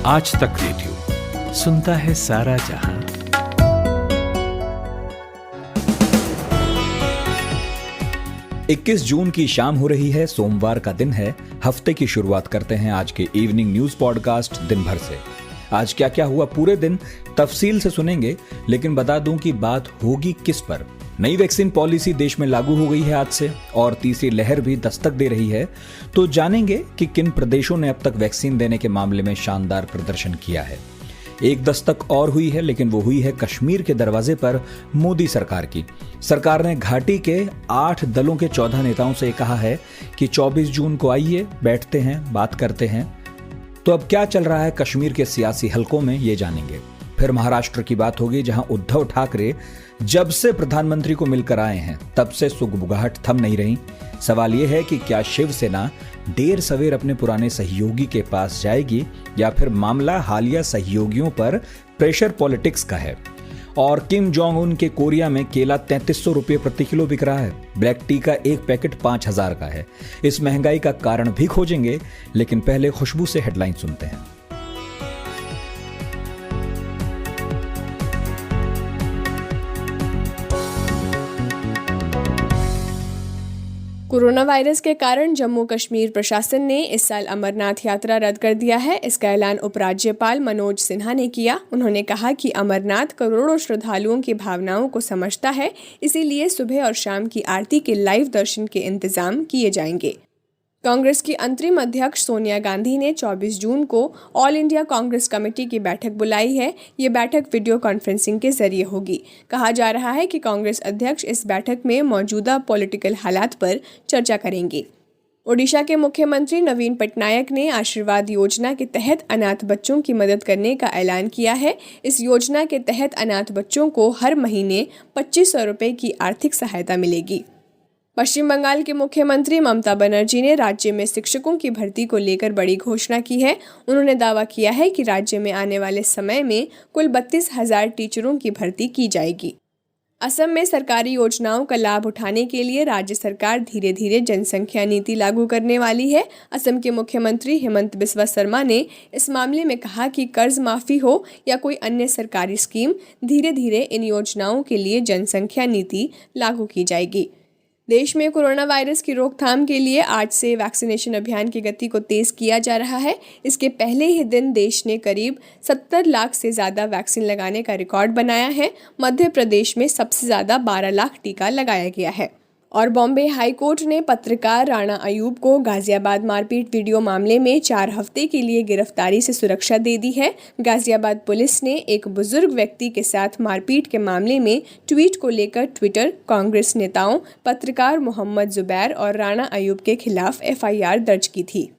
आज तक रेडियो सुनता है सारा जहां। इक्कीस जून की शाम हो रही है, सोमवार का दिन है। हफ्ते की शुरुआत करते हैं आज के इवनिंग न्यूज पॉडकास्ट दिन भर से। आज क्या क्या हुआ पूरे दिन तफसील से सुनेंगे, लेकिन बता दूं कि बात होगी किस पर। नई वैक्सीन पॉलिसी देश में लागू हो गई है आज से, और तीसरी लहर भी दस्तक दे रही है। तो जानेंगे कि किन प्रदेशों ने अब तक वैक्सीन देने के मामले में शानदार प्रदर्शन किया है। एक दस्तक और हुई है, लेकिन वो हुई है कश्मीर के दरवाजे पर मोदी सरकार की। सरकार ने घाटी के 8 दलों के 14 नेताओं से कहा है कि 24 जून को आइए, बैठते हैं, बात करते हैं। तो अब क्या चल रहा है कश्मीर के सियासी हलकों में, ये जानेंगे। फिर महाराष्ट्र की बात होगी, जहां उद्धव ठाकरे जब से प्रधानमंत्री को मिलकर आए हैं तब से सुगबुगाहट थम नहीं रही। सवाल यह है कि क्या शिवसेना देर सवेर अपने पुराने सहयोगी के पास जाएगी, या फिर मामला हालिया सहयोगियों पर प्रेशर पॉलिटिक्स का है। और किम जोंग उन के कोरिया में केला 3300 रुपये प्रति किलो बिक रहा है। ब्लैक टी का एक पैकेट 5000 का है। इस महंगाई का कारण भी खोजेंगे, लेकिन पहले खुशबू से हेडलाइन सुनते हैं। कोरोना वायरस के कारण जम्मू कश्मीर प्रशासन ने इस साल अमरनाथ यात्रा रद्द कर दिया है। इसका ऐलान उपराज्यपाल मनोज सिन्हा ने किया। उन्होंने कहा कि अमरनाथ करोड़ों श्रद्धालुओं की भावनाओं को समझता है, इसीलिए सुबह और शाम की आरती के लाइव दर्शन के इंतजाम किए जाएंगे। कांग्रेस की अंतरिम अध्यक्ष सोनिया गांधी ने 24 जून को ऑल इंडिया कांग्रेस कमेटी की बैठक बुलाई है। ये बैठक वीडियो कॉन्फ्रेंसिंग के जरिए होगी। कहा जा रहा है कि कांग्रेस अध्यक्ष इस बैठक में मौजूदा पॉलिटिकल हालात पर चर्चा करेंगे। ओडिशा के मुख्यमंत्री नवीन पटनायक ने आशीर्वाद योजना के तहत अनाथ बच्चों की मदद करने का ऐलान किया है। इस योजना के तहत अनाथ बच्चों को हर महीने 2500 रुपये की आर्थिक सहायता मिलेगी। पश्चिम बंगाल के मुख्यमंत्री ममता बनर्जी ने राज्य में शिक्षकों की भर्ती को लेकर बड़ी घोषणा की है। उन्होंने दावा किया है कि राज्य में आने वाले समय में कुल 32,000 टीचरों की भर्ती की जाएगी। असम में सरकारी योजनाओं का लाभ उठाने के लिए राज्य सरकार धीरे धीरे जनसंख्या नीति लागू करने वाली है। असम के मुख्यमंत्री हेमंत बिस्वा शर्मा ने इस मामले में कहा कि कर्ज माफी हो या कोई अन्य सरकारी स्कीम, धीरे धीरे इन योजनाओं के लिए जनसंख्या नीति लागू की जाएगी। देश में कोरोना वायरस की रोकथाम के लिए आज से वैक्सीनेशन अभियान की गति को तेज किया जा रहा है। इसके पहले ही दिन देश ने करीब 70 लाख से ज़्यादा वैक्सीन लगाने का रिकॉर्ड बनाया है। मध्य प्रदेश में सबसे ज़्यादा 12 लाख टीका लगाया गया है। और बॉम्बे हाई कोर्ट ने पत्रकार राणा अयूब को गाजियाबाद मारपीट वीडियो मामले में 4 हफ्ते के लिए गिरफ्तारी से सुरक्षा दे दी है। गाजियाबाद पुलिस ने एक बुजुर्ग व्यक्ति के साथ मारपीट के मामले में ट्वीट को लेकर ट्विटर, कांग्रेस नेताओं, पत्रकार मोहम्मद जुबैर और राणा अयूब के खिलाफ FIR दर्ज की थी।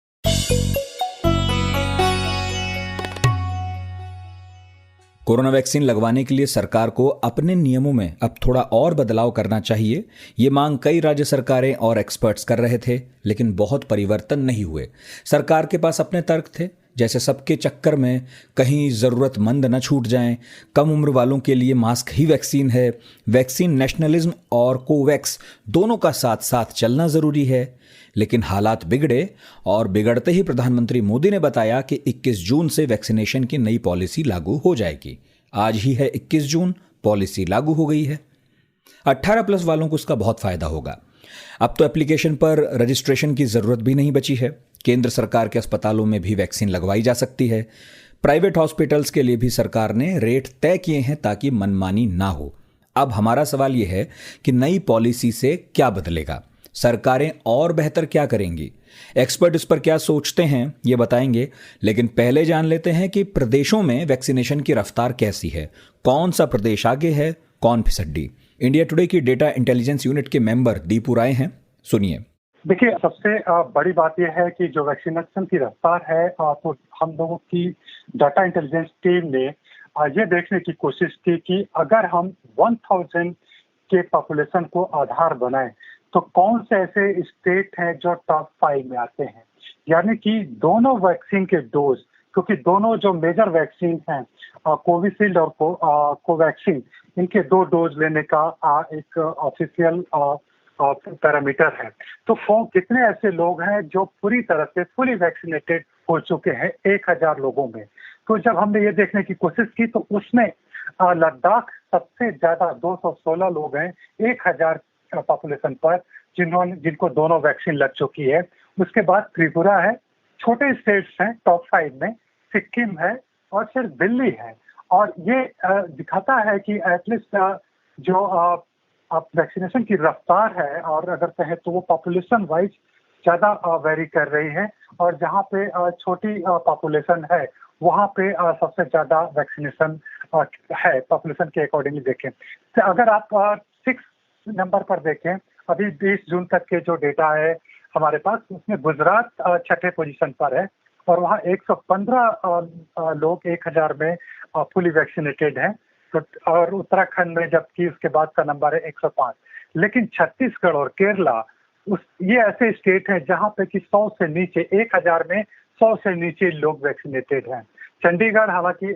कोरोना वैक्सीन लगवाने के लिए सरकार को अपने नियमों में अब थोड़ा और बदलाव करना चाहिए। ये मांग कई राज्य सरकारें और एक्सपर्ट्स कर रहे थे, लेकिन बहुत परिवर्तन नहीं हुए। सरकार के पास अपने तर्क थे, जैसे सबके चक्कर में कहीं ज़रूरतमंद न छूट जाएं, कम उम्र वालों के लिए मास्क ही वैक्सीन है, वैक्सीन नेशनलिज्म और कोवैक्स दोनों का साथ साथ चलना ज़रूरी है। लेकिन हालात बिगड़े, और बिगड़ते ही प्रधानमंत्री मोदी ने बताया कि 21 जून से वैक्सीनेशन की नई पॉलिसी लागू हो जाएगी। आज ही है 21 जून, पॉलिसी लागू हो गई है। 18+ वालों को उसका बहुत फायदा होगा। अब तो एप्लीकेशन पर रजिस्ट्रेशन की ज़रूरत भी नहीं बची है। केंद्र सरकार के अस्पतालों में भी वैक्सीन लगवाई जा सकती है। प्राइवेट हॉस्पिटल्स के लिए भी सरकार ने रेट तय किए हैं ताकि मनमानी ना हो। अब हमारा सवाल यह है कि नई पॉलिसी से क्या बदलेगा, सरकारें और बेहतर क्या करेंगी, एक्सपर्ट इस पर क्या सोचते हैं, ये बताएंगे। लेकिन पहले जान लेते हैं कि प्रदेशों में वैक्सीनेशन की रफ्तार कैसी है, कौन सा प्रदेश आगे है, कौन फिसड्डी। इंडिया टुडे की डेटा इंटेलिजेंस यूनिट के मेंबर दीपू राय हैं, सुनिए। देखिए, सबसे बड़ी बात यह है कि जो वैक्सीनेशन की रफ्तार है, तो हम लोगों की डाटा इंटेलिजेंस टीम ने ये देखने की कोशिश की कि अगर हम 1000 के पॉपुलेशन को आधार बनाएं तो कौन से ऐसे स्टेट हैं जो टॉप 5 में आते हैं। यानी कि दोनों वैक्सीन के डोज, क्योंकि दोनों जो मेजर वैक्सीन हैं, कोविशील्ड और कोवैक्सीन, इनके 2 डोज लेने का एक ऑफिशियल पैरामीटर है। तो कितने ऐसे लोग हैं जो पूरी तरह से फुली वैक्सीनेटेड हो चुके हैं 1000 लोगों में। तो जब हमने ये देखने की कोशिश की तो उसमें लद्दाख सबसे ज्यादा 216 लोग हैं 1000 पॉपुलेशन पर जिनको दोनों वैक्सीन लग चुकी है। उसके बाद त्रिपुरा है, छोटे स्टेट्स हैं टॉप 5 में, सिक्किम है और फिर दिल्ली है। और ये दिखाता है कि एटलीस्ट जो वैक्सीनेशन की रफ्तार है और अगर कहें तो वो पॉपुलेशन वाइज ज्यादा वेरी कर रही है और जहाँ पे छोटी पॉपुलेशन है वहाँ पे सबसे ज्यादा वैक्सीनेशन है पॉपुलेशन के अकॉर्डिंगली देखें। तो अगर आप 6 नंबर पर देखें, अभी 20 जून तक के जो डेटा है हमारे पास, उसमें गुजरात 6ठे पोजीशन पर है और वहाँ 115 लोग 1000 में फुली वैक्सीनेटेड हैं। तो और उत्तराखंड में जबकि उसके बाद का नंबर है 105। लेकिन छत्तीसगढ़ और केरला ये ऐसे स्टेट हैं जहाँ पे कि 100 से नीचे 1000 में 100 से नीचे लोग वैक्सीनेटेड हैं। चंडीगढ़ हालांकि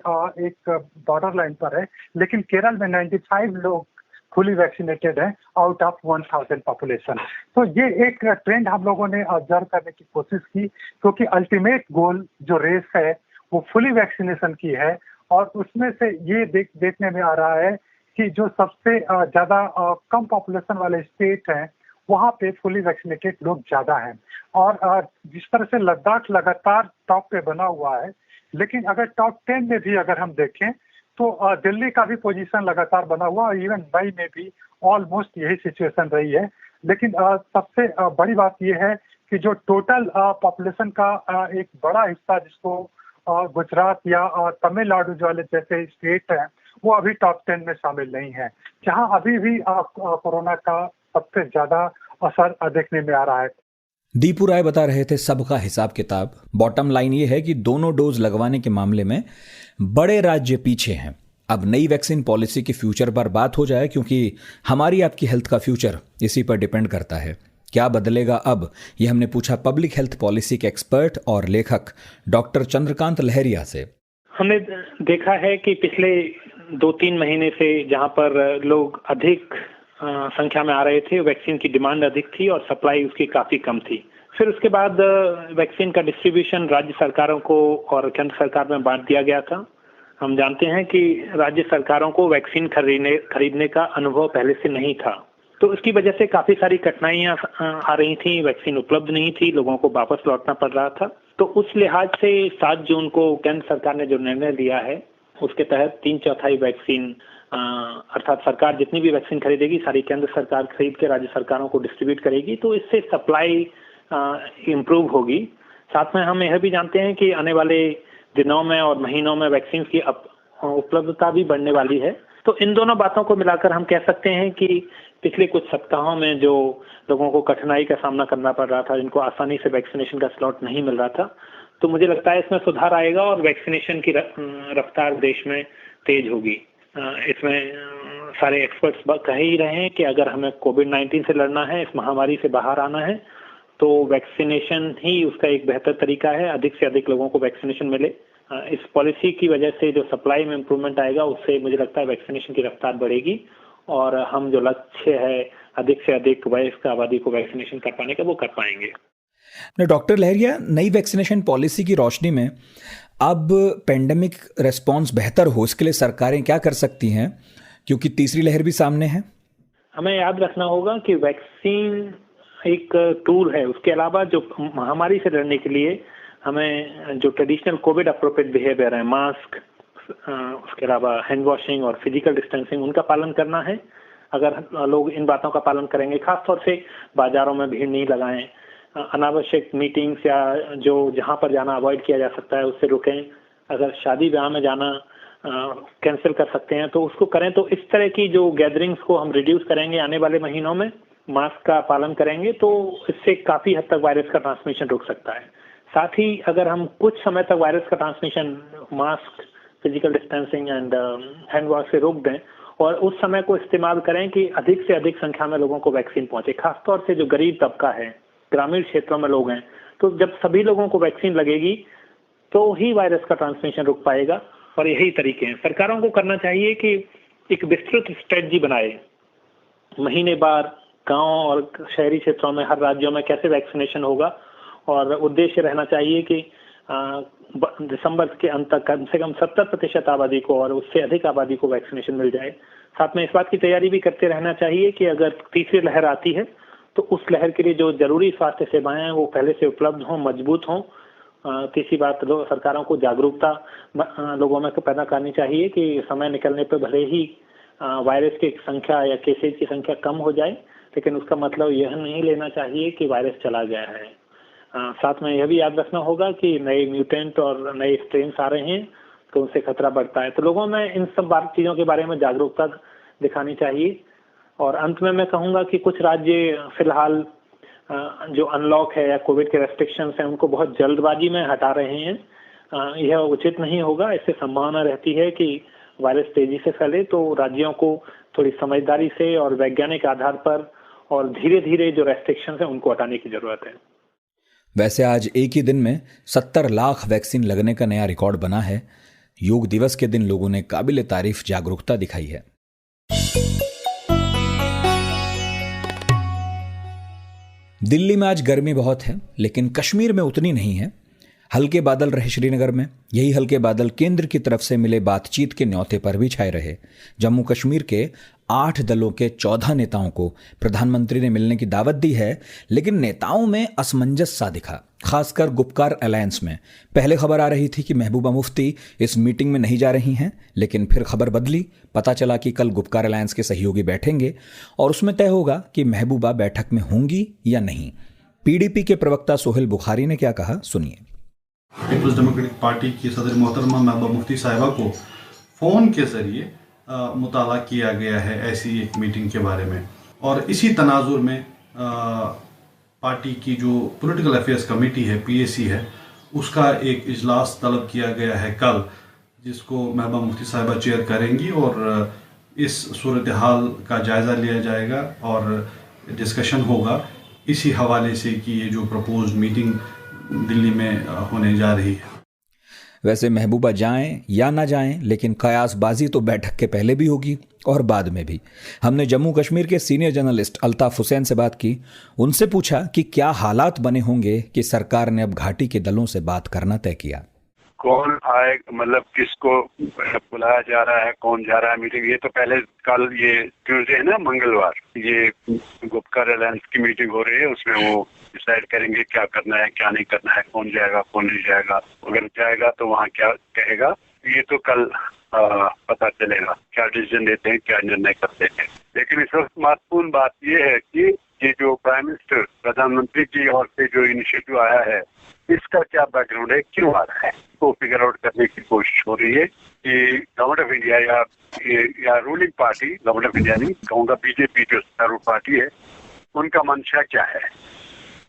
एक बॉर्डर लाइन पर है, लेकिन केरल में 95 लोग फुली वैक्सीनेटेड है आउट ऑफ 1000 पॉपुलेशन। तो ये एक ट्रेंड हम लोगों ने ऑब्जर्व करने की कोशिश की, क्योंकि अल्टीमेट गोल जो रेस है वो फुली वैक्सीनेशन की है और उसमें से ये देखने में आ रहा है कि जो सबसे ज्यादा कम पॉपुलेशन वाले स्टेट हैं वहाँ पे फुली वैक्सीनेटेड लोग ज्यादा हैं। और जिस तरह से लद्दाख लगातार टॉप पे बना हुआ है, लेकिन अगर टॉप 10 में भी अगर हम देखें तो दिल्ली का भी पोजीशन लगातार बना हुआ और इवन मई में भी ऑलमोस्ट यही सिचुएशन रही है। लेकिन सबसे बड़ी बात यह है कि जो टोटल पॉपुलेशन का एक बड़ा हिस्सा जिसको गुजरात या तमिलनाडु वाले जैसे स्टेट हैं वो अभी टॉप 10 में शामिल नहीं है, जहां अभी भी कोरोना का सबसे ज्यादा असर देखने में आ रहा है। दीपू राय बता रहे थे सबका हिसाब किताब। बॉटम लाइन ये है कि दोनों डोज लगवाने के मामले में बड़े राज्य पीछे हैं। अब नई वैक्सीन पॉलिसी के फ्यूचर पर बात हो जाए, क्योंकि हमारी आपकी हेल्थ का फ्यूचर इसी पर डिपेंड करता है। क्या बदलेगा अब, ये हमने पूछा पब्लिक हेल्थ पॉलिसी के एक्सपर्ट और लेखक डॉक्टर चंद्रकांत लहरिया से। हमने देखा है कि पिछले 2-3 महीने से जहां पर लोग अधिक संख्या में आ रहे थे, वैक्सीन की डिमांड अधिक थी और सप्लाई उसकी काफी कम थी। फिर उसके बाद वैक्सीन का डिस्ट्रीब्यूशन राज्य सरकारों को और केंद्र सरकार में बांट दिया गया था। हम जानते हैं कि राज्य सरकारों को वैक्सीन खरीदने का अनुभव पहले से नहीं था, तो इसकी वजह से काफी सारी कठिनाइयां आ रही थी। वैक्सीन उपलब्ध नहीं थी, लोगों को वापस लौटना पड़ रहा था। तो उस लिहाज से 7 जून को केंद्र सरकार ने जो निर्णय लिया है उसके तहत 3/4 वैक्सीन अर्थात सरकार जितनी भी वैक्सीन खरीदेगी सारी केंद्र सरकार खरीद के राज्य सरकारों को डिस्ट्रीब्यूट करेगी। तो इससे सप्लाई इम्प्रूव होगी। साथ में हम यह भी जानते हैं कि आने वाले दिनों में और महीनों में वैक्सीन की उपलब्धता भी बढ़ने वाली है। तो इन दोनों बातों को मिलाकर हम कह सकते हैं कि पिछले कुछ सप्ताहों में जो लोगों को कठिनाई का सामना करना पड़ रहा था, जिनको आसानी से वैक्सीनेशन का स्लॉट नहीं मिल रहा था, तो मुझे लगता है इसमें सुधार आएगा और वैक्सीनेशन की रफ्तार देश में तेज होगी। इसमें सारे एक्सपर्ट्स कह ही रहे हैं कि अगर हमें कोविड-19 से लड़ना है, इस महामारी से बाहर आना है, तो वैक्सीनेशन ही उसका एक बेहतर तरीका है। अधिक से अधिक लोगों को वैक्सीनेशन मिले। इस पॉलिसी की वजह से जो सप्लाई में इम्प्रूवमेंट आएगा उससे मुझे लगता है वैक्सीनेशन की रफ्तार बढ़ेगी और हम जो लक्ष्य है अधिक से अधिक वयस्क आबादी को वैक्सीनेशन कर पाने का वो कर पाएंगे। डॉक्टर लहरिया, नई वैक्सीनेशन पॉलिसी की रोशनी में अब पेंडेमिक रेस्पॉन्स बेहतर हो, इसके लिए सरकारें क्या कर सकती हैं, क्योंकि तीसरी लहर भी सामने है? हमें याद रखना होगा कि वैक्सीन एक टूल है, उसके अलावा जो महामारी से लड़ने के लिए हमें जो ट्रेडिशनल कोविड अप्रोप्रिएट बिहेवियर है, मास्क, उसके अलावा हैंड वॉशिंग और फिजिकल डिस्टेंसिंग, उनका पालन करना है। अगर लोग इन बातों का पालन करेंगे, खासतौर से बाजारों में भीड़ नहीं लगाएं, अनावश्यक मीटिंग्स या जो जहां पर जाना अवॉइड किया जा सकता है उससे रुकें, अगर शादी ब्याह में जाना कैंसिल कर सकते हैं तो उसको करें। तो इस तरह की जो गैदरिंग्स को हम रिड्यूस करेंगे आने वाले महीनों में, मास्क का पालन करेंगे, तो इससे काफ़ी हद तक वायरस का ट्रांसमिशन रुक सकता है। साथ ही अगर हम कुछ समय तक वायरस का transmission mask, physical distancing and hand wash से रोक दें और उस समय को इस्तेमाल करें कि अधिक से अधिक संख्या में लोगों को वैक्सीन पहुंचे, खासतौर से जो गरीब तबका है, ग्रामीण क्षेत्रों में लोग हैं, तो जब सभी लोगों को वैक्सीन लगेगी तो ही वायरस का ट्रांसमिशन रुक पाएगा। और यही तरीके हैं। सरकारों को करना चाहिए कि एक विस्तृत स्ट्रेटजी बनाए, महीने बार गांव और शहरी क्षेत्रों में, हर राज्यों में कैसे वैक्सीनेशन होगा, और उद्देश्य रहना चाहिए कि दिसंबर के अंत तक कम से कम 70% आबादी को और उससे अधिक आबादी को वैक्सीनेशन मिल जाए। साथ में इस बात की तैयारी भी करते रहना चाहिए कि अगर तीसरी लहर आती है तो उस लहर के लिए जो जरूरी स्वास्थ्य सेवाएं हैं वो पहले से उपलब्ध हों, मजबूत हों। तीसरी बात, सरकारों को जागरूकता लोगों में पैदा करनी चाहिए कि समय निकलने पर भले ही वायरस की संख्या या केसेज की संख्या कम हो जाए, लेकिन उसका मतलब यह नहीं लेना चाहिए कि वायरस चला गया है। साथ में यह भी याद रखना होगा कि नए म्यूटेंट और नए स्ट्रेन्स आ रहे हैं तो उनसे खतरा बढ़ता है। तो लोगों में इन सब चीज़ों के बारे में जागरूकता दिखानी चाहिए। और अंत में मैं कहूँगा कि कुछ राज्य फिलहाल जो अनलॉक है या कोविड के रेस्ट्रिक्शंस हैं उनको बहुत जल्दबाजी में हटा रहे हैं। यह उचित नहीं होगा। इससे संभावना रहती है कि वायरस तेजी से फैले, तो राज्यों को थोड़ी समझदारी से और वैज्ञानिक आधार पर और धीरे धीरे जो रेस्ट्रिक्शंस हैं उनको हटाने की जरूरत है। वैसे आज एक ही दिन में 70 लाख वैक्सीन लगने का नया रिकॉर्ड बना है। योग दिवस के दिन लोगों ने काबिल तारीफ जागरूकता दिखाई है। दिल्ली में आज गर्मी बहुत है, लेकिन कश्मीर में उतनी नहीं है। हल्के बादल रहे श्रीनगर में। यही हल्के बादल केंद्र की तरफ से मिले बातचीत के न्योते पर भी छाए रहे। जम्मू कश्मीर के 8 दलों के 14 नेताओं को प्रधानमंत्री ने मिलने की दावत दी है, लेकिन नेताओं में असमंजस सा दिखा, खासकर गुपकार अलायंस में। पहले खबर आ रही थी कि महबूबा मुफ्ती इस मीटिंग में नहीं जा रही हैं, लेकिन फिर खबर बदली। पता चला कि कल गुपकार अलायंस के सहयोगी बैठेंगे और उसमें तय होगा कि महबूबा बैठक में होंगी या नहीं। पीडीपी के प्रवक्ता सोहेल बुखारी ने क्या कहा, सुनिए। पीपल्स डेमोक्रेटिक पार्टी की सदर मोहतरमा महबूबा मुफ्ती साहिबा को फ़ोन के ज़रिए मुताला किया गया है ऐसी एक मीटिंग के बारे में, और इसी तनाजुर में पार्टी की जो पॉलिटिकल अफेयर्स कमेटी है, पीएसी है, उसका एक इजलास तलब किया गया है कल, जिसको महबूबा मुफ्ती साहिबा चेयर करेंगी, और इस सूरत हाल का जायज़ा लिया जाएगा और डिस्कशन होगा इसी हवाले से कि ये जो प्रपोज्ड मीटिंग दिल्ली में होने जा रही है। वैसे महबूबा जाएं या ना जाएं, लेकिन कयासबाजी तो बैठक के पहले भी होगी और बाद में भी। हमने जम्मू कश्मीर के सीनियर जर्नलिस्ट अल्ताफ हुसैन से बात की। उनसे पूछा कि क्या हालात बने होंगे कि सरकार ने अब घाटी के दलों से बात करना तय किया। कौन आए, मतलब किसको बुलाया जा रहा है, कौन जा रहा है मीटिंग, ये तो पहले कल, ये ट्यूसडे है ना, मंगलवार, ये गुपकार अलायंस की मीटिंग हो रही है, उसमें वो डिसाइड करेंगे क्या करना है क्या नहीं करना है, कौन जाएगा कौन नहीं जाएगा, अगर जाएगा तो वहाँ क्या कहेगा, ये तो कल पता चलेगा क्या डिसीजन लेते हैं, क्या निर्णय करते हैं। लेकिन इस वक्त महत्वपूर्ण बात ये है कि ये जो प्राइम मिनिस्टर, प्रधानमंत्री की ओर से जो इनिशिएटिव आया है, इसका क्या बैकग्राउंड है, क्यों आ रहा है, तो फिगर आउट करने की कोशिश हो रही है कि गवर्नमेंट ऑफ इंडिया या ruling party, government of India नहीं कहूँगा, बीजेपी जो सत्तारूढ़ पार्टी है, उनका मंशा क्या है,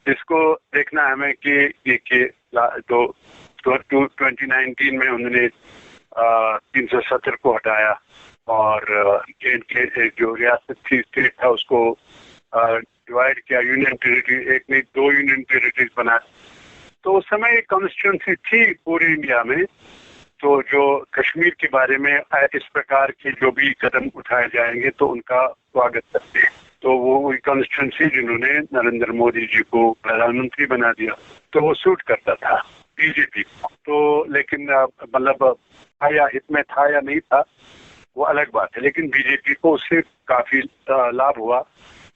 इसको देखना है हमें कि 2019 में उन्होंने 370 को हटाया और के जो रियासत थी, स्टेट था, उसको डिवाइड किया, यूनियन टेरिटरी, एक नहीं 2 यूनियन टेरिटरीज बना। तो उस समय एक कॉन्स्टिट्यूंसी थी पूरी इंडिया में, तो जो कश्मीर के बारे में इस प्रकार के जो भी कदम उठाए जाएंगे तो उनका स्वागत करते हैं। तो वो वही कॉन्स्टिट्यूंसी जिन्होंने नरेंद्र मोदी जी को प्रधानमंत्री बना दिया, तो वो सूट करता था बीजेपी को। तो लेकिन मतलब या हित में था या नहीं था वो अलग बात है, लेकिन बीजेपी को उससे काफी लाभ हुआ,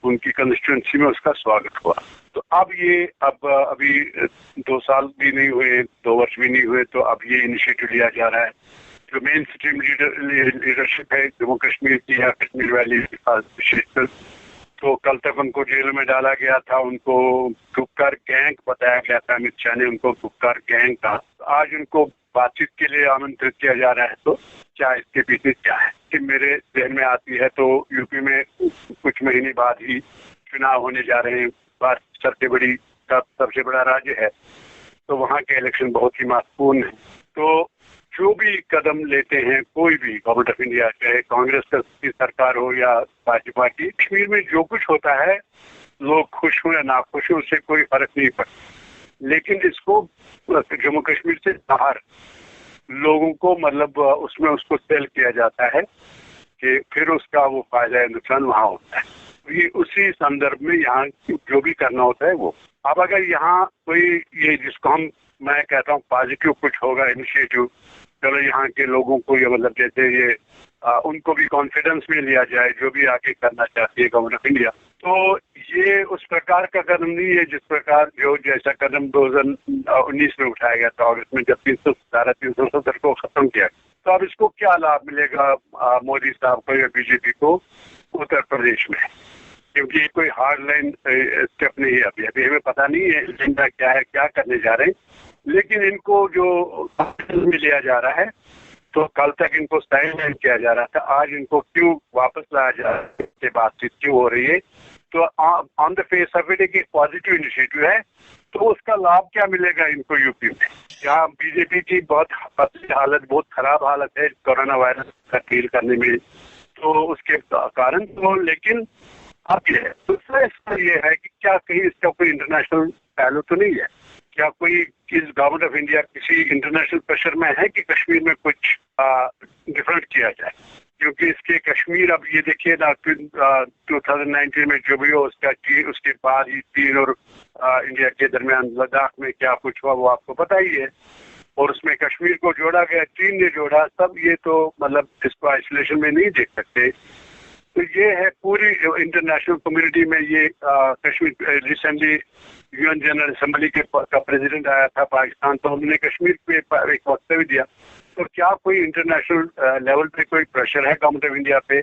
उनकी कॉन्स्टिट्यूंसी में उसका स्वागत हुआ। तो अब ये अभी 2 साल भी नहीं हुए, 2 वर्ष भी नहीं हुए, तो अब ये इनिशिएटिव लिया जा रहा है। जो मेन स्ट्रीम लीडरशिप है जम्मू कश्मीर की या कश्मीर वैली विशेषकर, तो कल तक उनको जेल में डाला गया था, उनको गुपकार गैंग बताया गया था, अमित शाह ने उनको गुपकार गैंग कहा। तो आज उनको बातचीत के लिए आमंत्रित किया जा रहा है, तो क्या इसके पीछे क्या है कि मेरे ध्यान में आती है। तो यूपी में कुछ महीने बाद ही चुनाव होने जा रहे हैं, भारत सबसे बड़ा राज्य है, तो वहाँ के इलेक्शन बहुत ही महत्वपूर्ण है। तो जो भी कदम लेते हैं कोई भी गवर्नमेंट ऑफ इंडिया, चाहे कांग्रेस की सरकार हो या भाजपा की, कश्मीर में जो कुछ होता है लोग खुश हो या ना खुश हो उससे कोई फर्क नहीं पड़ता। लेकिन इसको जम्मू कश्मीर से बाहर लोगों को मतलब उसमें उसको सेल किया जाता है कि फिर उसका वो फायदा या नुकसान वहाँ होता है। ये उसी संदर्भ में यहाँ जो भी करना होता है वो। अब अगर यहाँ कोई ये जिसको मैं कहता हूँ पॉजिटिव कुछ होगा इनिशिएटिव, चलो यहाँ के लोगों को ये मतलब जैसे ये उनको भी कॉन्फिडेंस में लिया जाए जो भी आगे करना चाहती है गवर्नमेंट ऑफ इंडिया, तो ये उस प्रकार का कदम नहीं है जिस प्रकार जैसा कदम 2019 में उठाया गया था अगस्त में, जब 370 को खत्म किया। तो अब इसको क्या लाभ मिलेगा मोदी साहब को या बीजेपी को उत्तर प्रदेश में, क्योंकि कोई हार्ड लाइन स्टेप नहीं है अभी हमें पता नहीं है एजेंडा क्या है, क्या करने जा रहे हैं, लेकिन इनको जो में लिया जा रहा है, तो कल तक इनको साइडलाइन किया जा रहा था, आज इनको क्यों वापस लाया जा रहा है, इससे बातचीत क्यों हो रही है। तो on the face of it एक पॉजिटिव इनिशिएटिव है, तो उसका लाभ क्या मिलेगा इनको यूपी में। यहाँ बीजेपी की बहुत खराब हालत है कोरोना वायरस का डील करने में, तो उसके कारण तो, लेकिन अब ये है दूसरा इसका ये है कि क्या कहीं इसका कोई इंटरनेशनल पहलू तो नहीं है, क्या कोई इस गवर्नमेंट ऑफ इंडिया किसी इंटरनेशनल प्रेशर में है कि कश्मीर में कुछ डिफरेंट किया जाए, क्योंकि इसके कश्मीर अब ये देखिए ना 2019 में जो भी हो उसके बाद ही चीन और इंडिया के दरमियान लद्दाख में क्या कुछ हुआ वो आपको पता ही है, और उसमें कश्मीर को जोड़ा गया, चीन ने जोड़ा, सब ये तो मतलब इसको आइसोलेशन में नहीं देख सकते। तो ये है पूरी इंटरनेशनल कम्युनिटी में ये Kashmir recently UN general assembly का प्रेसिडेंट आया था पाकिस्तान, तो उन्होंने कश्मीर पे एक वक्तव्य दिया। तो क्या कोई इंटरनेशनल लेवल पे कोई प्रेशर है गवर्नमेंट ऑफ इंडिया पे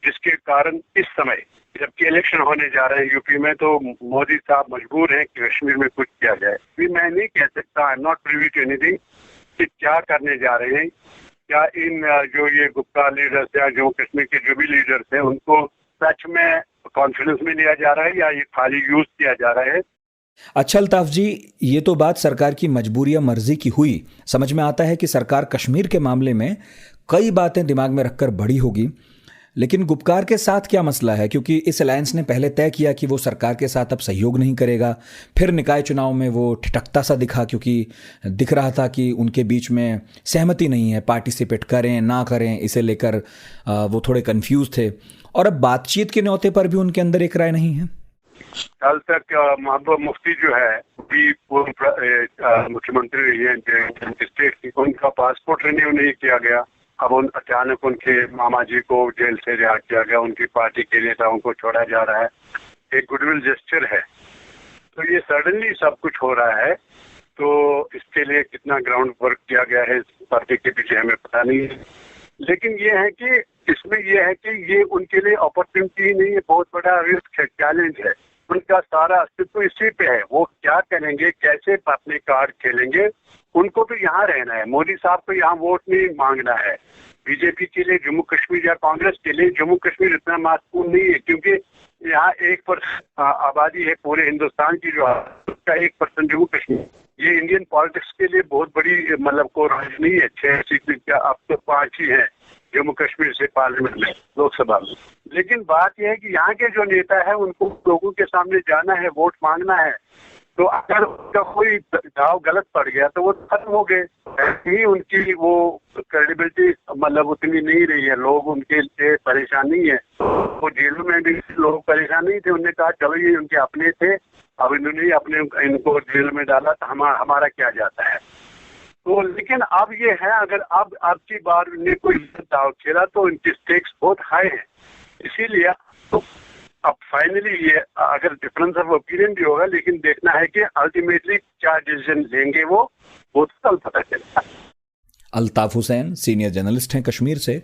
जिसके कारण इस समय जबकि इलेक्शन होने जा रहे हैं यूपी में, तो मोदी साहब मजबूर हैं कि कश्मीर में कुछ किया जाए। भी मैं नहीं कह सकता, I am not privy to anything कि क्या करने जा रहे हैं, क्या इन जो ये गुप्ता लीडर्स या जम्मू कश्मीर के जो भी लीडर्स हैं उनको सच में कॉन्फिडेंस में लिया जा रहा है या ये खाली यूज किया जा रहा है। अच्छा अल्ताफ जी, ये तो बात सरकार की मजबूरी या मर्जी की हुई। समझ में आता है कि सरकार कश्मीर के मामले में कई बातें दिमाग में रखकर बड़ी होगी, लेकिन गुपकार के साथ क्या मसला है? क्योंकि इस अलायंस ने पहले तय किया कि वो सरकार के साथ अब सहयोग नहीं करेगा, फिर निकाय चुनाव में वो ठिठकता सा दिखा, क्योंकि दिख रहा था कि उनके बीच में सहमति नहीं है, पार्टिसिपेट करें ना करें इसे लेकर वो थोड़े कंफ्यूज थे, और अब बातचीत के न्योते पर भी उनके अंदर एक राय नहीं है। कल तक महबूबा मुफ्ती जो है मुख्यमंत्री रही है स्टेट की, उनका पासपोर्ट रिन्यू नहीं किया गया। अब अचानक उनके मामा जी को जेल से रिहा किया गया, उनकी पार्टी के नेताओं को छोड़ा जा रहा है, एक गुडविल जेस्चर है। तो ये सडनली सब कुछ हो रहा है, तो इसके लिए कितना ग्राउंड वर्क किया गया है इस पार्टी के पीछे हमें पता नहीं है, लेकिन ये है कि इसमें ये है कि ये उनके लिए अपॉर्चुनिटी नहीं है, बहुत बड़ा रिस्क है, चैलेंज है। उनका सारा अस्तित्व इसी पे है, वो क्या करेंगे, कैसे अपने कार्ड खेलेंगे। उनको तो यहाँ रहना है, मोदी साहब को यहाँ वोट नहीं मांगना है। बीजेपी के लिए जम्मू कश्मीर या कांग्रेस के लिए जम्मू कश्मीर इतना महत्वपूर्ण नहीं है, क्योंकि यहाँ 1% आबादी है पूरे हिंदुस्तान की, जो उसका 1% जम्मू कश्मीर। ये इंडियन पॉलिटिक्स के लिए बहुत बड़ी मतलब को राज नहीं है। 6 सीट अब तो 5 ही है जम्मू कश्मीर से पार्लियामेंट में, लोकसभा में। लेकिन बात यह है कि यहाँ के जो नेता है उनको लोगों के सामने जाना है, वोट मांगना है। तो अगर उनका कोई दाव गलत पड़ गया तो वो खत्म हो गए। ऐसे ही उनकी वो क्रेडिबिलिटी मतलब उतनी नहीं रही है, लोग उनके लिए परेशान नहीं है। वो जेलों में भी लोग परेशान नहीं थे, उन्होंने कहा चलो ये उनके अपने थे, अब इन्होंने अपने इनको जेल में डाला तो हमारा क्या जाता है। तो लेकिन अब ये है, अगर अब की बार ने कोई दाव खेला तो इनकी स्टेक्स बहुत हाई है, इसीलिए तो अब फाइनली ये अगर डिफरेंस ऑफ ओपिनियन भी होगा, लेकिन देखना है कि अल्टीमेटली क्या डिसीजन लेंगे वो तो कल पता चलेगा। अल्ताफ हुसैन सीनियर जर्नलिस्ट हैं कश्मीर से,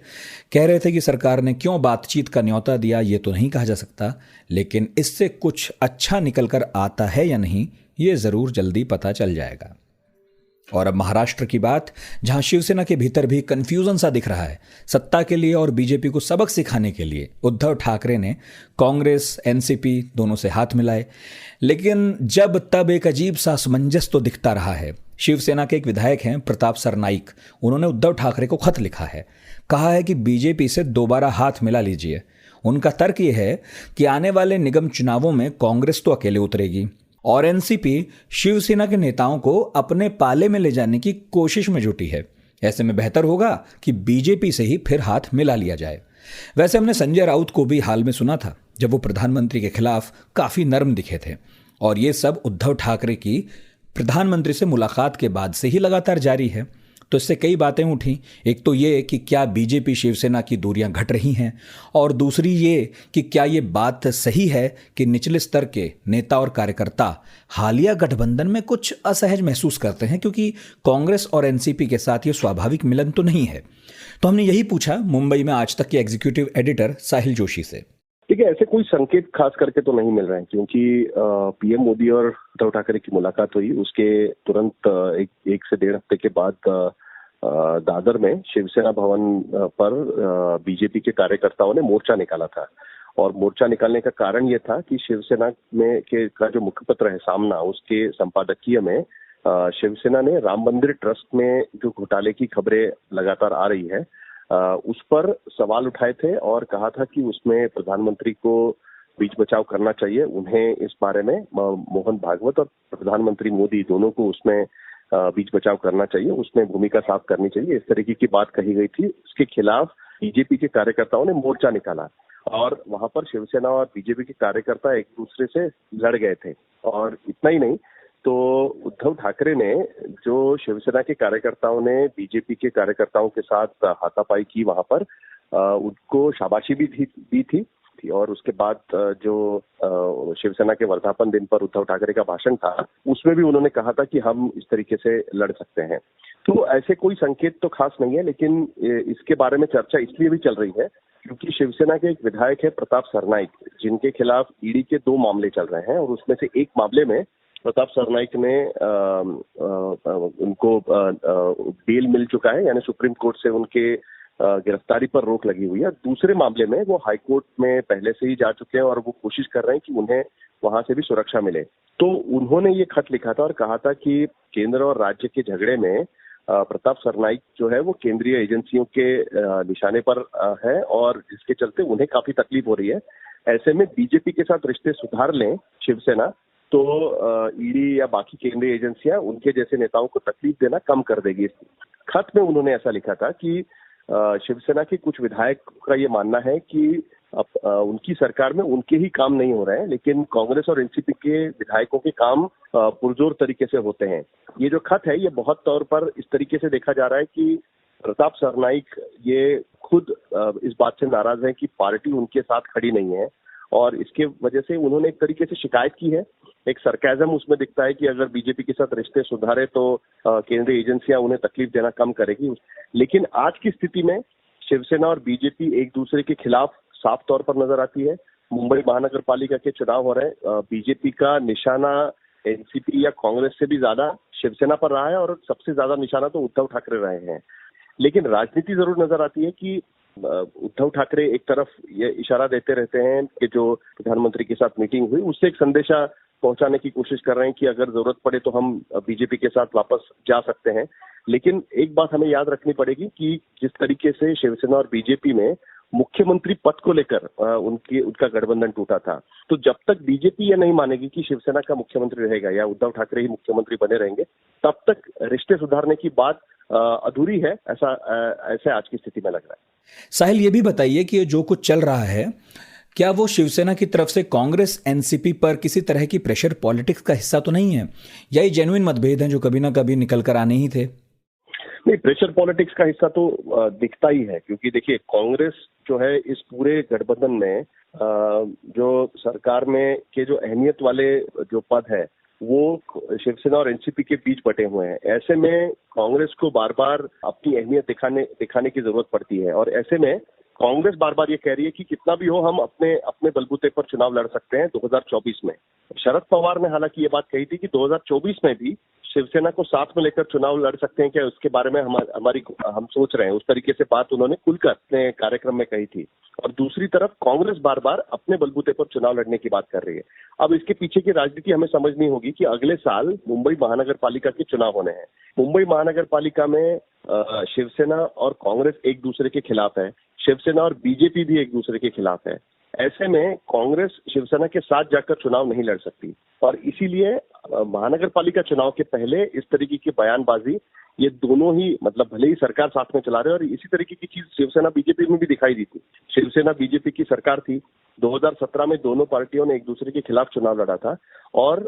कह रहे थे कि सरकार ने क्यों बातचीत का न्योता दिया ये तो नहीं कहा जा सकता, लेकिन इससे कुछ अच्छा निकल कर आता है या नहीं ये जरूर जल्दी पता चल जाएगा। और अब महाराष्ट्र की बात, जहां शिवसेना के भीतर भी कंफ्यूजन सा दिख रहा है। सत्ता के लिए और बीजेपी को सबक सिखाने के लिए उद्धव ठाकरे ने कांग्रेस एनसीपी दोनों से हाथ मिलाए, लेकिन जब तब एक अजीब सा असमंजस तो दिखता रहा है। शिवसेना के एक विधायक हैं प्रताप सरनाइक, उन्होंने उद्धव ठाकरे को खत लिखा है, कहा है कि बीजेपी से दोबारा हाथ मिला लीजिए। उनका तर्क यह है कि आने वाले निगम चुनावों में कांग्रेस तो अकेले उतरेगी और एनसीपी शिवसेना के नेताओं को अपने पाले में ले जाने की कोशिश में जुटी है। ऐसे में बेहतर होगा कि बीजेपी से ही फिर हाथ मिला लिया जाए। वैसे हमने संजय राउत को भी हाल में सुना था, जब वो प्रधानमंत्री के खिलाफ काफी नर्म दिखे थे। और ये सब उद्धव ठाकरे की प्रधानमंत्री से मुलाकात के बाद से ही लगातार जारी है। तो इससे कई बातें उठी। एक तो ये कि क्या बीजेपी शिवसेना की दूरियां घट रही हैं, और दूसरी ये कि क्या ये बात सही है कि निचले स्तर के नेता और कार्यकर्ता हालिया गठबंधन में कुछ असहज महसूस करते हैं, क्योंकि कांग्रेस और एनसीपी के साथ ये स्वाभाविक मिलन तो नहीं है। तो हमने यही पूछा मुंबई में आज तक के एग्जीक्यूटिव एडिटर साहिल जोशी से। ठीक है, ऐसे कोई संकेत खास करके तो नहीं मिल रहे हैं, क्योंकि पीएम मोदी और उद्धव ठाकरे की मुलाकात हुई उसके तुरंत एक से 1.5 हफ्ते के बाद दादर में शिवसेना भवन पर बीजेपी के कार्यकर्ताओं ने मोर्चा निकाला था। और मोर्चा निकालने का कारण ये था कि शिवसेना में का जो मुखपत्र है सामना, उसके संपादकीय में शिवसेना ने राम मंदिर ट्रस्ट में जो घोटाले की खबरें लगातार आ रही है उस पर सवाल उठाए थे और कहा था कि उसमें प्रधानमंत्री को बीच बचाव करना चाहिए। उन्हें इस बारे में मोहन भागवत और प्रधानमंत्री मोदी दोनों को उसमें बीच बचाव करना चाहिए, उसमें भूमिका साफ करनी चाहिए, इस तरीके की बात कही गई थी। इसके खिलाफ बीजेपी के कार्यकर्ताओं ने मोर्चा निकाला और वहां पर शिवसेना और बीजेपी के कार्यकर्ता एक दूसरे से लड़ गए थे। और इतना ही नहीं, तो उद्धव ठाकरे ने जो शिवसेना के कार्यकर्ताओं ने बीजेपी के कार्यकर्ताओं के साथ हाथापाई की वहां पर उनको शाबाशी भी दी थी। और उसके बाद जो शिवसेना के वर्धापन दिन पर उद्धव ठाकरे का भाषण था उसमें भी उन्होंने कहा था कि हम इस तरीके से लड़ सकते हैं। तो ऐसे कोई संकेत तो खास नहीं है, लेकिन इसके बारे में चर्चा इसलिए भी चल रही है क्योंकि शिवसेना के एक विधायक है प्रताप सरनाइक, जिनके खिलाफ ईडी के 2 मामले चल रहे हैं और उसमें से एक मामले में प्रताप सरनाइक ने उनको बेल मिल चुका है, यानी सुप्रीम कोर्ट से उनके गिरफ्तारी पर रोक लगी हुई है। दूसरे मामले में वो हाई कोर्ट में पहले से ही जा चुके हैं और वो कोशिश कर रहे हैं कि उन्हें वहां से भी सुरक्षा मिले। तो उन्होंने ये खत लिखा था और कहा था कि केंद्र और राज्य के झगड़े में प्रताप सरनाइक जो है वो केंद्रीय एजेंसियों के निशाने पर है और जिसके चलते उन्हें काफी तकलीफ हो रही है। ऐसे में बीजेपी के साथ रिश्ते सुधार लें शिवसेना, तो ईडी या बाकी केंद्रीय एजेंसियां उनके जैसे नेताओं को तकलीफ देना कम कर देगी। खत में उन्होंने ऐसा लिखा था कि शिवसेना के कुछ विधायक का ये मानना है कि उनकी सरकार में उनके ही काम नहीं हो रहे हैं, लेकिन कांग्रेस और एनसीपी के विधायकों के काम पुरजोर तरीके से होते हैं। ये जो खत है ये बहुत तौर पर इस तरीके से देखा जा रहा है कि प्रताप सरनाइक ये खुद इस बात से नाराज है कि पार्टी उनके साथ खड़ी नहीं है और इसके वजह से उन्होंने एक तरीके से शिकायत की है। एक सरकाज़म उसमें दिखता है कि अगर बीजेपी के साथ रिश्ते सुधारे तो केंद्रीय एजेंसियां उन्हें तकलीफ देना कम करेगी। लेकिन आज की स्थिति में शिवसेना और बीजेपी एक दूसरे के खिलाफ साफ तौर पर नजर आती है। मुंबई महानगर पालिका के चुनाव हो रहे हैं, बीजेपी का निशाना एनसीपी या कांग्रेस से भी ज्यादा शिवसेना पर रहा है और सबसे ज्यादा निशाना तो उद्धव ठाकरे रहे हैं। लेकिन राजनीति जरूर नजर आती है कि उद्धव ठाकरे एक तरफ ये इशारा देते रहते हैं कि जो प्रधानमंत्री के साथ मीटिंग हुई उससे एक संदेशा पहुंचाने की कोशिश कर रहे हैं कि अगर जरूरत पड़े तो हम बीजेपी के साथ वापस जा सकते हैं। लेकिन एक बात हमें याद रखनी पड़ेगी कि जिस तरीके से शिवसेना और बीजेपी में मुख्यमंत्री पद को लेकर उनका गठबंधन टूटा था, तो जब तक बीजेपी ये नहीं मानेगी कि शिवसेना का मुख्यमंत्री रहेगा या उद्धव ठाकरे ही मुख्यमंत्री बने रहेंगे, तब तक रिश्ते सुधारने की बात अधूरी है, ऐसे आज की स्थिति में लग रहा है। साहिल, ये भी बताइए कि जो कुछ चल रहा है, क्या वो शिवसेना की तरफ से कांग्रेस एनसीपी पर किसी तरह की प्रेशर पॉलिटिक्स का हिस्सा तो नहीं है, या ये जेन्युइन मतभेद हैं जो कभी ना कभी निकल कर आने ही थे? नहीं, प्रेशर पॉलिटिक्स का हिस्सा तो दिखता ही है, क्योंकि देखिए कांग्रेस जो है इस पूरे गठबंधन में जो सरकार में के जो अहमियत वाले जो पद है वो शिवसेना और एनसीपी के बीच बटे हुए हैं। ऐसे में कांग्रेस को बार बार अपनी अहमियत दिखाने की जरूरत पड़ती है और ऐसे में कांग्रेस बार बार ये कह रही है कि कितना भी हो हम अपने बलबूते पर चुनाव लड़ सकते हैं 2024 में। शरद पवार ने हालांकि ये बात कही थी कि 2024 में भी शिवसेना को साथ में लेकर चुनाव लड़ सकते हैं क्या, उसके बारे में हम सोच रहे हैं। उस तरीके से बात उन्होंने खुलकर अपने कार्यक्रम में कही थी। और दूसरी तरफ कांग्रेस बार बार अपने बलबूते पर चुनाव लड़ने की बात कर रही है। अब इसके पीछे की राजनीति हमें समझनी होगी कि अगले साल मुंबई महानगर पालिका के चुनाव होने हैं। मुंबई महानगर पालिका में शिवसेना और कांग्रेस एक दूसरे के खिलाफ है, शिवसेना और बीजेपी भी एक दूसरे के खिलाफ है। ऐसे में कांग्रेस शिवसेना के साथ जाकर चुनाव नहीं लड़ सकती और इसीलिए महानगर पालिका चुनाव के पहले इस तरीके की बयानबाजी, ये दोनों ही मतलब भले ही सरकार साथ में चला रहे हैं, और इसी तरीके की चीज शिवसेना बीजेपी में भी दिखाई दी थी। शिवसेना बीजेपी की सरकार थी, 2017 में दोनों पार्टियों ने एक दूसरे के खिलाफ चुनाव लड़ा था और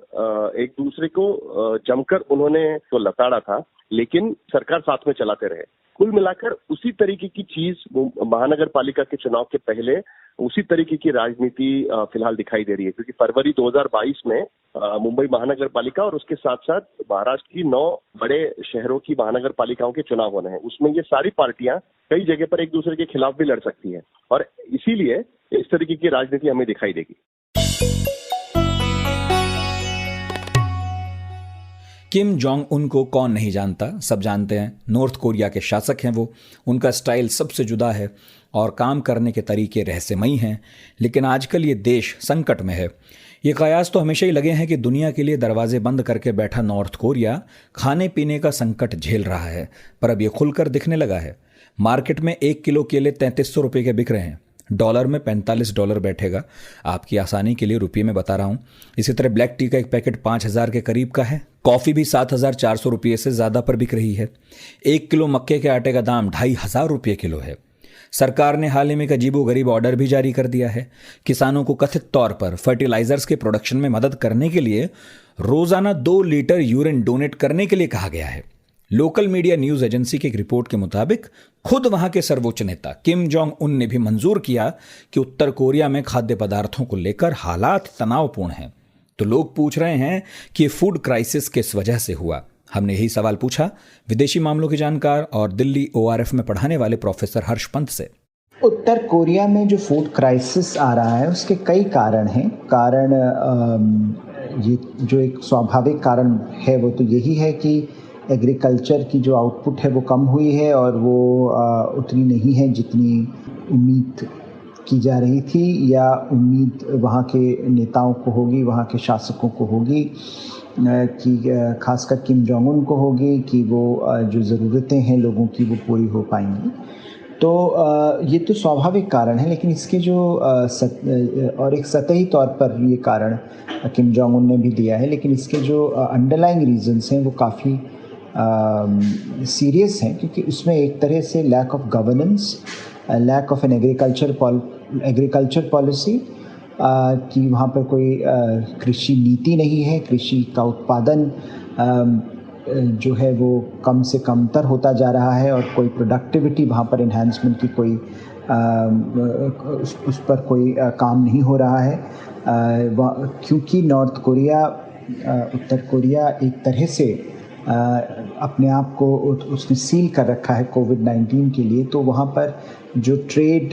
एक दूसरे को जमकर उन्होंने तो लताड़ा था, लेकिन सरकार साथ में चलाते रहे। कुल मिलाकर उसी तरीके की चीज महानगर पालिका के चुनाव के पहले उसी तरीके की राजनीति फिलहाल दिखाई दे रही है, क्योंकि फरवरी 2022 में मुंबई महानगर पालिका और उसके साथ साथ महाराष्ट्र की 9 बड़े शहरों की महानगर पालिकाओं के चुनाव होने हैं। उसमें ये सारी पार्टियां कई जगह पर एक दूसरे के खिलाफ भी लड़ सकती हैं, और इसीलिए इस तरीके की राजनीति हमें दिखाई देगी। किम जोंग उन को कौन नहीं जानता, सब जानते हैं। नॉर्थ कोरिया के शासक हैं वो, उनका स्टाइल सबसे जुदा है और काम करने के तरीके रहस्यमयी हैं। लेकिन आजकल ये देश संकट में है। ये कयास तो हमेशा ही लगे हैं कि दुनिया के लिए दरवाजे बंद करके बैठा नॉर्थ कोरिया खाने पीने का संकट झेल रहा है, पर अब ये खुलकर दिखने लगा है। मार्केट में 1 किलो केले 3300 रुपये के बिक रहे हैं। डॉलर में $45 बैठेगा। आपकी आसानी के लिए रुपये में बता रहा हूँ। इसी तरह ब्लैक टी का एक पैकेट 5000 के करीब का है। कॉफ़ी भी 7400 रुपये से ज़्यादा पर बिक रही है। 1 किलो मक्के के आटे का दाम 2500 रुपये किलो है। सरकार ने हाल ही में एक अजीबोगरीब ऑर्डर भी जारी कर दिया है। किसानों को कथित तौर पर फर्टिलाइजर्स के प्रोडक्शन में मदद करने के लिए रोजाना 2 लीटर यूरिन डोनेट करने के लिए कहा गया है। लोकल मीडिया न्यूज एजेंसी की एक रिपोर्ट के मुताबिक खुद वहां के सर्वोच्च नेता किम जोंग उन ने भी मंजूर किया कि उत्तर कोरिया में खाद्य पदार्थों को लेकर हालात तनावपूर्ण हैं। तो लोग पूछ रहे हैं कि ये फूड क्राइसिस किस वजह से हुआ। हमने यही सवाल पूछा विदेशी मामलों के जानकार और दिल्ली ORF में पढ़ाने वाले प्रोफेसर हर्ष पंत से। उत्तर कोरिया में जो फूड क्राइसिस आ रहा है उसके कई कारण हैं। ये जो एक स्वाभाविक कारण है वो तो यही है कि एग्रीकल्चर की जो आउटपुट है वो कम हुई है और वो उतनी नहीं है जितनी उम्मीद की जा रही थी, या उम्मीद वहाँ के नेताओं को होगी, वहाँ के शासकों को होगी, कि खासकर किम जोंग उन को होगी कि वो जो ज़रूरतें हैं लोगों की वो पूरी हो पाएंगी। तो ये तो स्वाभाविक कारण है, लेकिन इसके जो और एक सतही तौर पर ये कारण किम जोंग उन ने भी दिया है, लेकिन इसके जो अंडरलाइंग रीजंस हैं वो काफ़ी सीरियस हैं, क्योंकि उसमें एक तरह से lack of governance, lack of an agriculture policy, कि वहाँ पर कोई कृषि नीति नहीं है। कृषि का उत्पादन जो है वो कम से कमतर होता जा रहा है और कोई प्रोडक्टिविटी वहाँ पर इन्हांसमेंट की कोई उस पर कोई काम नहीं हो रहा है, क्योंकि नॉर्थ कोरिया उत्तर कोरिया एक तरह से अपने आप को उसने सील कर रखा है कोविड-19 के लिए। तो वहाँ पर जो ट्रेड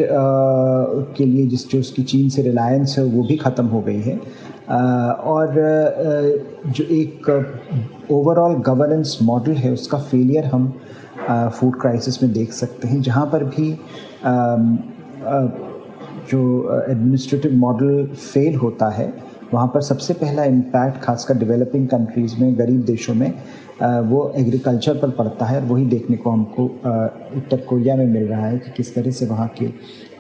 के लिए जो उसकी चीन से रिलायंस है वो भी ख़त्म हो गई है, और जो एक ओवरऑल गवर्नेंस मॉडल है उसका फेलियर हम फूड क्राइसिस में देख सकते हैं, जहाँ पर भी जो एडमिनिस्ट्रेटिव मॉडल फेल होता है वहाँ पर सबसे पहला इम्पैक्ट खासकर डेवलपिंग कंट्रीज़ में, गरीब देशों में वो एग्रीकल्चर पर पड़ता है। और वही देखने को हमको उत्तर कोरिया में मिल रहा है कि किस तरह से वहाँ के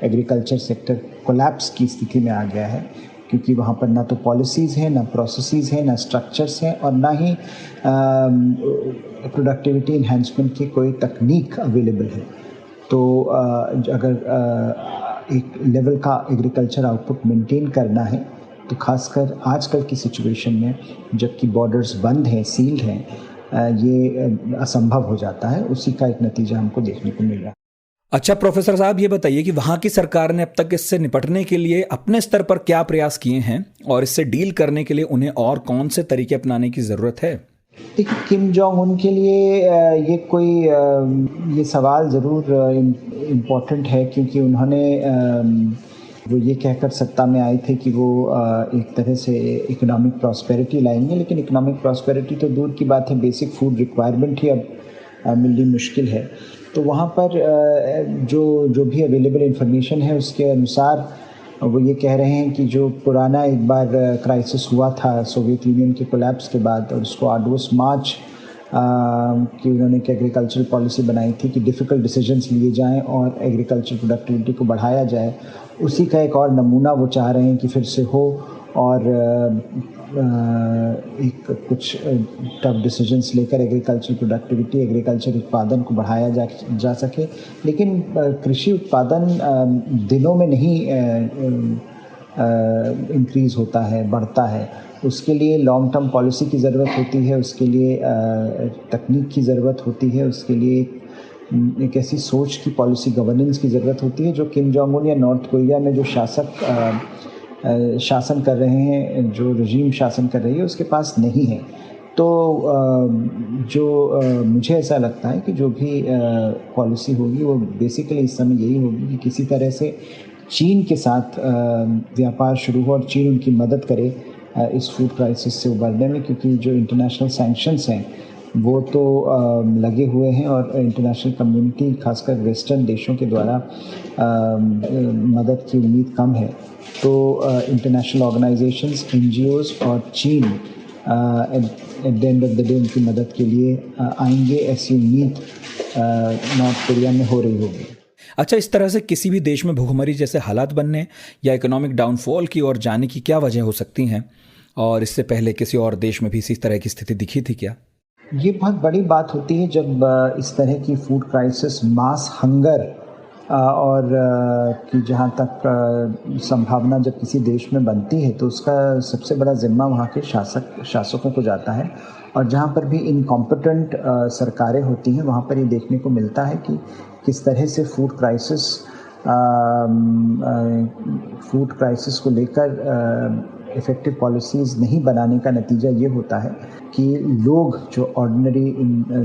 एग्रीकल्चर सेक्टर कोलैप्स की स्थिति में आ गया है, क्योंकि वहाँ पर ना तो पॉलिसीज़ हैं, ना प्रोसेसेस हैं, ना स्ट्रक्चर्स हैं, और ना ही प्रोडक्टिविटी इन्हांसमेंट की कोई तकनीक अवेलेबल है। तो अगर एक लेवल का एग्रीकल्चर आउटपुट मेंटेन करना है तो खासकर आजकल की सिचुएशन में जबकि बॉर्डर्स बंद हैं, सील्ड हैं, ये असंभव हो जाता है। उसी का एक नतीजा हमको देखने को मिल रहा है। अच्छा प्रोफेसर साहब, ये बताइए कि वहाँ की सरकार ने अब तक इससे निपटने के लिए अपने स्तर पर क्या प्रयास किए हैं और इससे डील करने के लिए उन्हें और कौन से तरीके अपनाने की ज़रूरत है? देखिए, किम जोंग उन के लिए ये सवाल ज़रूर इम्पोर्टेंट है, क्योंकि उन्होंने वो ये कहकर सत्ता में आए थे कि वो एक तरह से इकोनॉमिक प्रॉस्पेरिटी लाएंगे, लेकिन इकोनॉमिक प्रॉस्पेरिटी तो दूर की बात है, बेसिक फूड रिक्वायरमेंट ही अब मिलनी मुश्किल है। तो वहाँ पर जो भी अवेलेबल इन्फॉर्मेशन है उसके अनुसार वो ये कह रहे हैं कि जो पुराना एक बार क्राइसिस हुआ था सोवियत यूनियन के कोलैप्स के बाद, और उसको 8 मार्च कि उन्होंने एक एग्रीकल्चरल पॉलिसी बनाई थी कि डिफ़िकल्ट डिसीजंस लिए जाएं और एग्रीकल्चर प्रोडक्टिविटी को बढ़ाया जाए, उसी का एक और नमूना वो चाह रहे हैं कि फिर से हो, और एक कुछ टफ डिसीजंस लेकर एग्रीकल्चर प्रोडक्टिविटी, एग्रीकल्चर उत्पादन को बढ़ाया जा सके। लेकिन कृषि उत्पादन दिनों में नहीं इंक्रीज़ होता है, बढ़ता है। उसके लिए लॉन्ग टर्म पॉलिसी की ज़रूरत होती है, उसके लिए तकनीक की ज़रूरत होती है, उसके लिए एक ऐसी सोच की पॉलिसी गवर्नेंस की ज़रूरत होती है जो किम जोंग उन या नॉर्थ कोरिया में जो शासन कर रहे हैं, जो रजीम शासन कर रही है, उसके पास नहीं है। तो मुझे ऐसा लगता है कि जो भी पॉलिसी होगी वो बेसिकली इस समय यही होगी कि किसी तरह से चीन के साथ व्यापार शुरू हो और चीन उनकी मदद करे इस फूड क्राइसिस से उबरने में, क्योंकि जो इंटरनेशनल सैंक्शंस हैं वो तो लगे हुए हैं और इंटरनेशनल कम्युनिटी खासकर वेस्टर्न देशों के द्वारा मदद की उम्मीद कम है। तो इंटरनेशनल ऑर्गेनाइजेशंस, NGOs और चीन at the end of the day उनकी मदद के लिए आएंगे, ऐसी उम्मीद नॉर्थ कोरिया में हो रही होगी। अच्छा, इस तरह से किसी भी देश में भूखमरी जैसे हालात बनने या इकोनॉमिक डाउनफॉल की ओर जाने की क्या वजह हो सकती हैं, और इससे पहले किसी और देश में भी इसी तरह की स्थिति दिखी थी क्या? ये बहुत बड़ी बात होती है जब इस तरह की फूड क्राइसिस, मास हंगर और कि जहाँ तक संभावना जब किसी देश में बनती है तो उसका सबसे बड़ा जिम्मा वहाँ के शासकों को जाता है। और जहाँ पर भी इनकॉम्पिटेंट सरकारें होती हैं वहाँ पर ये देखने को मिलता है कि किस तरह से फूड क्राइसिस को लेकर इफ़ेक्टिव पॉलिसीज़ नहीं बनाने का नतीजा ये होता है कि लोग, जो ऑर्डिनरी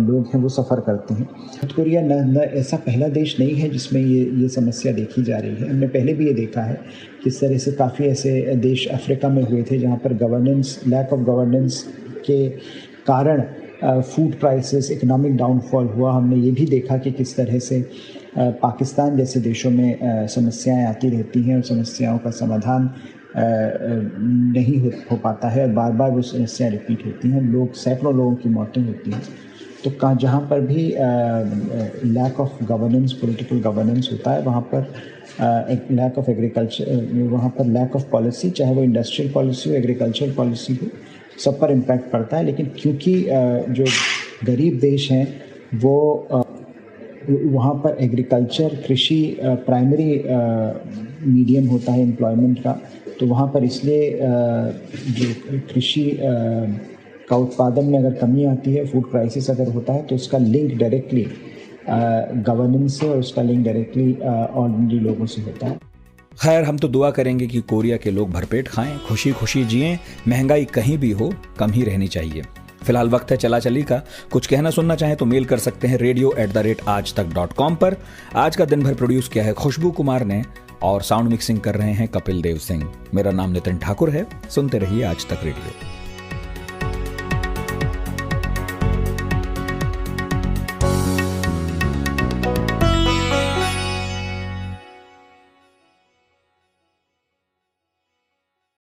लोग हैं, वो सफ़र करते हैं। नॉर्थ कोरिया न ऐसा पहला देश नहीं है जिसमें ये समस्या देखी जा रही है। हमने पहले भी ये देखा है किस तरह से काफ़ी ऐसे देश अफ्रीका में हुए थे जहाँ पर लैक ऑफ गवर्नेंस के कारण फूड क्राइसिस, इकोनॉमिक डाउनफॉल हुआ। हमने ये भी देखा कि किस तरह से पाकिस्तान जैसे देशों में समस्याएं आती रहती हैं और समस्याओं का समाधान नहीं हो पाता है और बार बार वो समस्याएं रिपीट होती हैं। सैकड़ों लोगों की मौतें होती हैं। तो जहाँ पर भी lack of governance, political governance होता है, वहाँ पर लैक ऑफ एग्रीकल्चर, वहाँ पर लैक ऑफ पॉलिसी, चाहे वो इंडस्ट्रियल पॉलिसी हो, एग्रीकल्चर पॉलिसी हो, सब पर इम्पैक्ट पड़ता है। लेकिन क्योंकि जो गरीब देश हैं वो वहाँ पर एग्रीकल्चर, कृषि प्राइमरी मीडियम होता है एम्प्लॉयमेंट का, तो वहाँ पर इसलिए जो कृषि का उत्पादन में अगर कमी आती है, फूड क्राइसिस अगर होता है, तो उसका लिंक डायरेक्टली गवर्नेंस से और उसका लिंक डायरेक्टली ऑर्डिनरी लोगों से होता है। खैर, हम तो दुआ करेंगे कि कोरिया के लोग भरपेट खाएं, खुशी खुशी जिएं, महंगाई कहीं भी हो कम ही रहनी चाहिए। फिलहाल वक्त है चला चली का। कुछ कहना सुनना चाहें तो मेल कर सकते हैं radio@aajtak.com पर। आज का दिन भर प्रोड्यूस किया है खुशबू कुमार ने और साउंड मिक्सिंग कर रहे हैं कपिल देव सिंह। मेरा नाम नितिन ठाकुर है। सुनते रहिए आज तक रेडियो।